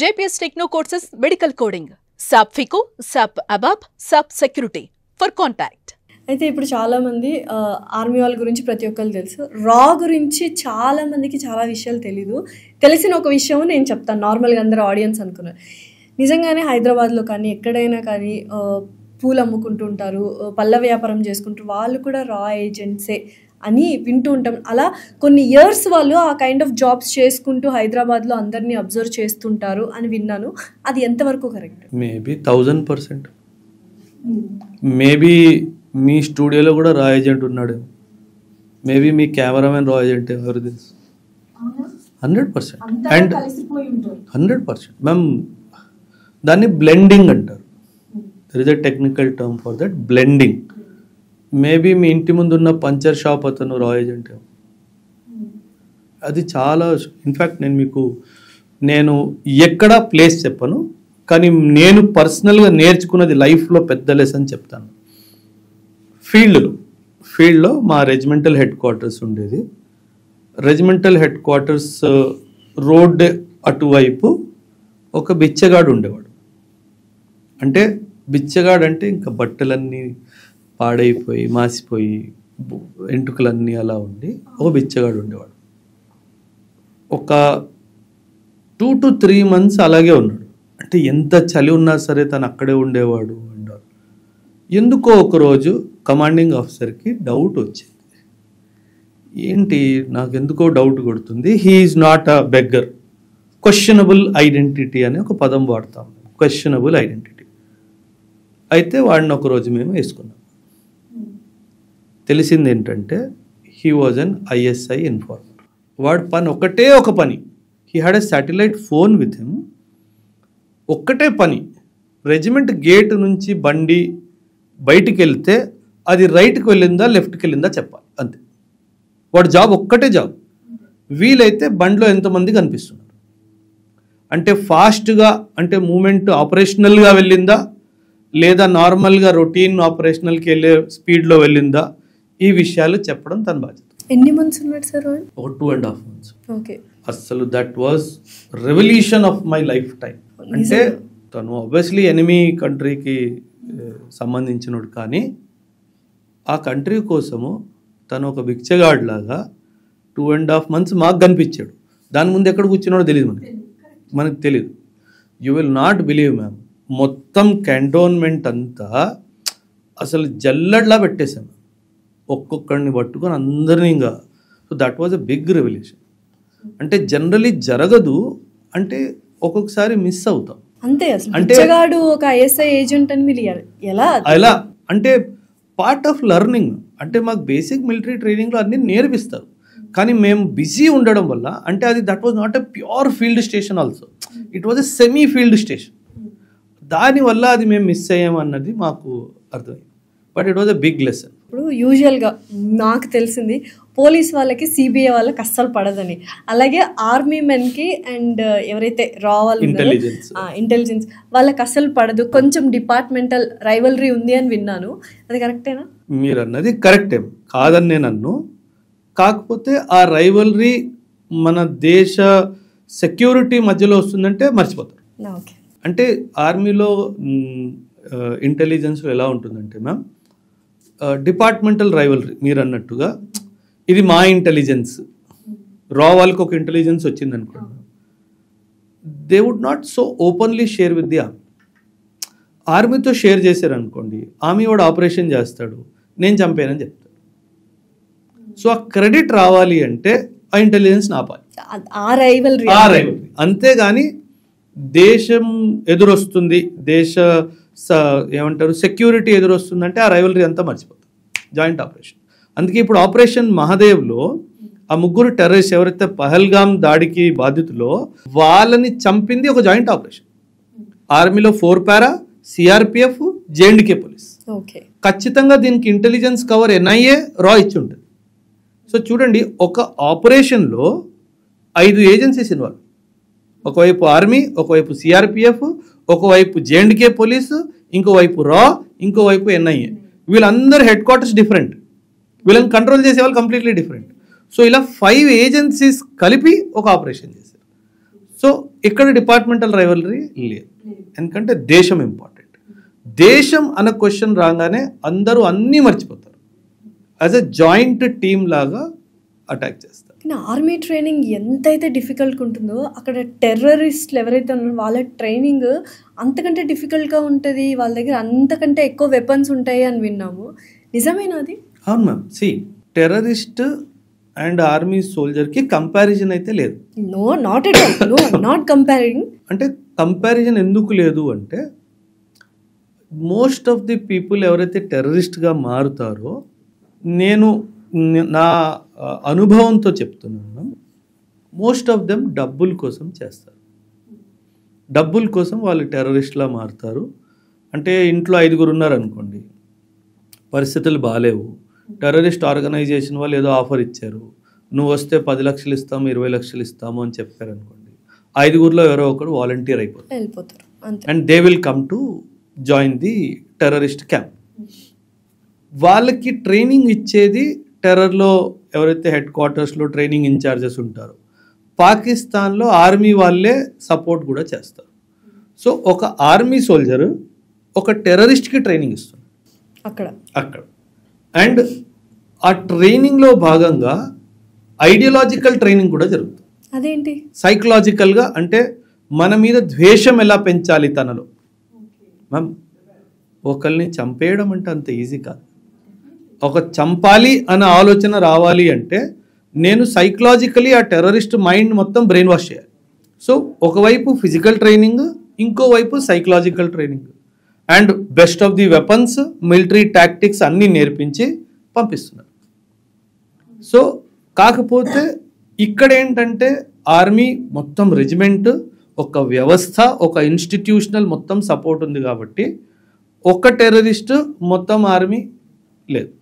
JPS Techno Courses Medical Coding, SAP FICO, SAP ABAP, SAP Security. For contact. అయితే ఇప్పుడు చాలామంది army వాళ్ళ గురించి ప్రతి ఒక్కరు తెలుసు. రా గురించి చాలామందికి చాలా విషయాలు తెలీదు. తెలిసిన ఒక విషయం నేను చెప్తాను, నార్మల్గా అందరూ ఆడియన్స్ అనుకున్నారు. నిజంగానే హైదరాబాద్లో కానీ ఎక్కడైనా కానీ పూలు అమ్ముకుంటుంటారు, పళ్ళ వ్యాపారం చేసుకుంటారు, వాళ్ళు కూడా రా ఏజెంట్సే అని వింటూ ఉంటాం. అలా కొన్ని ఇయర్స్ వాళ్ళు ఆ కైండ్ ఆఫ్ జాబ్స్ చేసుకుంటూ హైదరాబాద్లో అందరినీ అబ్జర్వ్ చేస్తుంటారు అని విన్నాను. అది ఎంతవరకు కరెక్ట్? మేబీ 1000%. మేబీ మీ స్టూడియోలో కూడా రా ఏజెంట్ ఉన్నాడు, మేబీ మీ కెమెరామెన్ రా ఏజెంట్, ఎవరు తెలుసు? 100%. అండ్ 100%. మ్యామ్, దాన్ని బ్లెండింగ్ అంటారు. There is a technical term for that, blending. Maybe మీ ఇంటి ముందు ఉన్న పంచర్ షాప్ అతను రా ఏజెంట్. అది చాలా, ఇన్ఫ్యాక్ట్ నేను ఎక్కడ ప్లేస్ చెప్పను, కానీ నేను పర్సనల్గా నేర్చుకున్నది లైఫ్లో పెద్ద లెసన్ చెప్తాను. ఫీల్డ్లో మా రెజిమెంటల్ హెడ్ క్వార్టర్స్ ఉండేది. రెజిమెంటల్ హెడ్ క్వార్టర్స్ రోడ్ అటువైపు ఒక బిచ్చగాడు ఉండేవాడు. అంటే బిచ్చగాడు అంటే ఇంకా బట్టలన్నీ పాడైపోయి మాసిపోయి ఎంటుకలన్నీ అలా ఉండి ఒక బిచ్చగాడు ఉండేవాడు. ఒక 2 to 3 months అలాగే ఉన్నాడు. అంటే ఎంత చలి ఉన్నా సరే తను అక్కడే ఉండేవాడు అంటారు. ఎందుకో ఒకరోజు కమాండింగ్ ఆఫీసర్కి డౌట్ వచ్చింది. ఏంటి, నాకు ఎందుకో డౌట్ కొడుతుంది. He is not a beggar, questionable identity అనే ఒక పదం వాడతాం, క్వశ్చనబుల్ ఐడెంటిటీ. అయితే వాడిని ఒకరోజు మేము వేసుకున్నాం. తెలిసింది ఏంటంటే he was an ISI informer. వాడి పని ఒకటే ఒక పని, he had a satellite phone with him. ఒక్కటే పని, రెజిమెంట్ గేట్ నుంచి బండి బయటికి వెళ్తే అది రైట్కి వెళ్ళిందా లెఫ్ట్కి వెళ్ళిందా చెప్పాలి, అంతే. వాడి జాబ్ ఒక్కటే జాబ్. వీలైతే బండిలో ఎంతమంది కనిపిస్తున్నారు, అంటే ఫాస్ట్గా, అంటే మూమెంట్ ఆపరేషనల్గా వెళ్ళిందా లేదా నార్మల్గా రొటీన్ ఆపరేషనల్కి వెళ్ళే స్పీడ్లో వెళ్ళిందా, ఈ విషయాలు చెప్పడం తన బాధ్యత. ఎన్ని మంత్స్ ఉన్నాడు సార్? ఒక 2.5 months. ఓకే. అసలు that was revolution of my life time. అంటే తను ఆబ్వియస్లీ ఎనిమీ కంట్రీకి సంబంధించినోడు, కానీ ఆ కంట్రీ కోసము తను ఒక బిచ్చగాడ్ లాగా 2.5 months మాకు కనిపించాడు. దాని ముందు ఎక్కడ కూర్చున్నాడో తెలియదు మనకు తెలియదు. You will not believe ma'am, మొత్తం కంటోన్మెంట్ అంతా అసలు జల్లడ్లా పెట్టేశాము, ఒక్కొక్కడిని పట్టుకొని అందరినీ. ఇంకా so that was a big revolution. అంటే జనరలీ జరగదు, అంటే ఒక్కొక్కసారి మిస్ అవుతాం అంతే. అంటే ఒక ISI ఏజెంట్ అని మీరు ఎలా అంటే పార్ట్ ఆఫ్ లెర్నింగ్. అంటే మాకు బేసిక్ మిలిటరీ ట్రైనింగ్లో అన్నీ నేర్పిస్తారు, కానీ మేము బిజీ ఉండడం వల్ల, అంటే అది that was not a pure field station, also it was a semi field station. దానివల్ల అది మేము మిస్ అయ్యామన్నది మాకు అర్థమైంది. But it was a big lesson. ఇప్పుడు యూజువల్గా నాకు తెలిసింది పోలీస్ వాళ్ళకి CBI వాళ్ళకి అస్సలు పడదని, అలాగే ఆర్మీ మెన్కి అండ్ ఎవరైతే రా వాళ్ళు ఇంటెలిజెన్స్ వాళ్ళకి అస్సలు పడదు, కొంచెం డిపార్ట్మెంటల్ రైవలరీ ఉంది అని విన్నాను. అది కరెక్టేనా? మీరు అన్నది కరెక్టే, కాదని నేను అన్ను. కాకపోతే ఆ రైవలరీ మన దేశ సెక్యూరిటీ మధ్యలో వస్తుందంటే మర్చిపోతారు. ఓకే. అంటే ఆర్మీలో ఇంటెలిజెన్స్లో ఎలా ఉంటుందంటే మ్యామ్, డిపార్ట్మెంటల్ రైవలరీ మీరు అన్నట్టుగా, ఇది మా ఇంటెలిజెన్స్, రా వాళ్ళకి ఒక ఇంటెలిజెన్స్ వచ్చింది అనుకోండి, they would not so openly share with the army. ఆర్మీతో షేర్ చేశారనుకోండి, ఆర్మీ వాడు ఆపరేషన్ చేస్తాడు, నేను చంపానని చెప్తాడు. సో ఆ క్రెడిట్ రావాలి అంటే ఆ ఇంటెలిజెన్స్ ఆపాలి, ఆ రైవలరీ. అంతేగాని దేశం ఎదురొస్తుంది, ఏమంటారు సెక్యూరిటీ ఎదురొస్తుందంటే ఆ రైవలరీ అంతా మర్చిపోతుంది, జాయింట్ ఆపరేషన్. అందుకే ఇప్పుడు ఆపరేషన్ మహాదేవ్లో ఆ 3 టెర్రరిస్ట్ ఎవరైతే పహల్గామ్ దాడికి బాధితులో వాళ్ళని చంపింది ఒక జాయింట్ ఆపరేషన్. ఆర్మీలో 4 పారా, CRPF, JNDK పోలీస్. ఖచ్చితంగా దీనికి ఇంటెలిజెన్స్ కవర్ NIA, రా ఇచ్చి ఉంటుంది. సో చూడండి, ఒక ఆపరేషన్లో 5 ఏజెన్సీస్ ఇన్వాల్వ్. ఒకవైపు ఆర్మీ, ఒకవైపు CRPF, ఒకవైపు JNDK పోలీసు, ఇంకోవైపు రా, ఇంకోవైపు NIA. వీళ్ళందరూ హెడ్ క్వార్టర్స్ డిఫరెంట్, వీళ్ళని కంట్రోల్ చేసే వాళ్ళు కంప్లీట్లీ డిఫరెంట్. సో ఇలా 5 ఏజెన్సీస్ కలిపి ఒక ఆపరేషన్ చేశారు. సో ఇక్కడ డిపార్ట్మెంటల్ రైవలరీ లేదు, ఎందుకంటే దేశం ఇంపార్టెంట్. దేశం అన్న క్వశ్చన్ రాగానే అందరూ అన్నీ మర్చిపోతారు, యాజ్ ఎ జాయింట్ టీమ్ లాగా అటాక్ చేస్తారు. ఆర్మీ ట్రైనింగ్ ఎంతైతే డిఫికల్ట్గా ఉంటుందో అక్కడ టెర్రరిస్టులు ఎవరైతే ఉన్నారో వాళ్ళ ట్రైనింగ్ అంతకంటే డిఫికల్ట్గా ఉంటుంది, వాళ్ళ దగ్గర అంతకంటే ఎక్కువ వెపన్స్ ఉంటాయి అని విన్నాము. నిజమేనా అది? అవును ma'am. See, terrorist and army సోల్జర్కి కంపారిజన్ అయితే లేదు. No, not at all. No, not comparing. అంటే కంపారిజన్ ఎందుకు లేదు అంటే, మోస్ట్ ఆఫ్ ది పీపుల్ ఎవరైతే టెర్రరిస్ట్గా మారుతారో, నేను నా అనుభవంతో చెప్తున్నాను, మోస్ట్ ఆఫ్ దెమ్ డబ్బుల కోసం చేస్తారు. డబ్బుల కోసం వాళ్ళు టెర్రరిస్ట్లా మారుతారు. అంటే ఇంట్లో 5 ఉన్నారనుకోండి, పరిస్థితులు బాగాలేవు, టెర్రరిస్ట్ ఆర్గనైజేషన్ వాళ్ళు ఏదో ఆఫర్ ఇచ్చారు, నువ్వు వస్తే 10 లక్షలు ఇస్తాము, 20 లక్షలు ఇస్తాము అని చెప్పారనుకోండి, 5 ఎవరో ఒకరు వాలంటీర్ వెళ్ళిపోతారు and they will come to join the terrorist camp. వాళ్ళకి ట్రైనింగ్ ఇచ్చేది టెర్రర్లో ఎవరైతే హెడ్ క్వార్టర్స్లో ట్రైనింగ్ ఇన్ఛార్జెస్ ఉంటారో, పాకిస్తాన్లో ఆర్మీ వాళ్ళే సపోర్ట్ కూడా చేస్తారు. సో ఒక ఆర్మీ సోల్జరు ఒక టెర్రరిస్ట్కి ట్రైనింగ్ ఇస్తుంది అక్కడ. అండ్ ఆ ట్రైనింగ్లో భాగంగా ఐడియాలజికల్ ట్రైనింగ్ కూడా జరుగుతుంది. అదేంటి? సైకలాజికల్గా, అంటే మన మీద ద్వేషం ఎలా పెంచాలి తనలో. మ్యామ్, ఒకరిని చంపేయడం అంటే అంత ఈజీ కాదు. ఒక చంపాలి అన్న ఆలోచన రావాలి అంటే నేను సైకలాజికలీ ఆ టెర్రరిస్ట్ మైండ్ మొత్తం బ్రెయిన్ వాష్ చేయాలి. సో ఒకవైపు ఫిజికల్ ట్రైనింగ్, ఇంకోవైపు psychological training and best of the weapons, military tactics అన్నీ నేర్పించి పంపిస్తున్నారు. సో కాకపోతే ఇక్కడ ఏంటంటే ఆర్మీ మొత్తం రెజిమెంట్, ఒక వ్యవస్థ, ఒక ఇన్స్టిట్యూషనల్ మొత్తం సపోర్ట్ ఉంది కాబట్టి ఒక్క టెర్రరిస్ట్ మొత్తం ఆర్మీ లేదు.